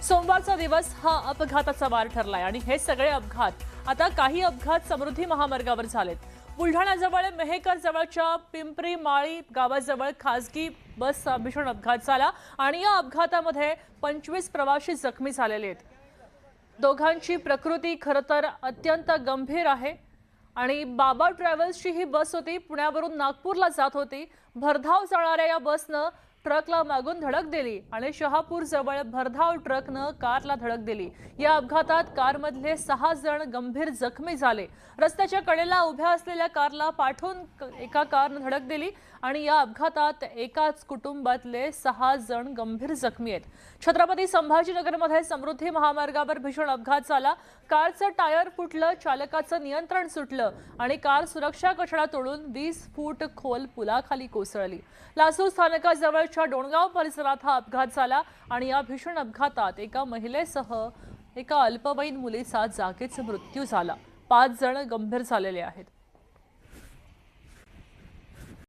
सोमवारचा दिवस हा अपघाताचा वार ठरलाय आणि हे सगळे अपघात आता काही अपघात समृद्धी महामार्गावर झालेत। बुलढाण्याजवळ मेहकर जवळच्या पिंपरी माळी गावाजवळ खासगी बसचा भीषण अपघात झाला आणि या अपघातामध्ये 25 प्रवासी जखमी झालेले आहेत। दोघांची प्रकृती खरं तर अत्यंत गंभीर आहे आणि बाबा ट्रॅव्हल्सची ही बस होती, पुण्यावरून नागपूरला जात होती। भरधाव जाणाऱ्या या बसनं ट्रकला मागून धडक दिली आणि शहापूर जवळ भरधाव ट्रकनं कारला धडक दिली। या अपघातात कारमधले 6 जण गंभीर जखमी झाले। रस्त्याच्या कडेला उभ्या असलेल्या कारला पाठवून एका कारनं धडक दिली आणि या अपघातात एकाच कुटुंबातले 6 जण गंभीर जखमी आहेत। छत्रपती संभाजीनगरमध्ये समृद्धी महामार्गावर भीषण अपघात झाला। कारचं टायर फुटलं, चालकाचं नियंत्रण सुटलं आणि कार सुरक्षा कठडा तोडून 20 फूट खोल पुलाखाली कोसळली। लासूर स्थानकाजवळच्या डोणगाव परिसरात हा अपघात झाला आणि या भीषण अपघातात एका महिलेसह एका अल्पवयीन मुलीचा जागीच मृत्यू झाला। 5 जण गंभीर झालेले आहेत।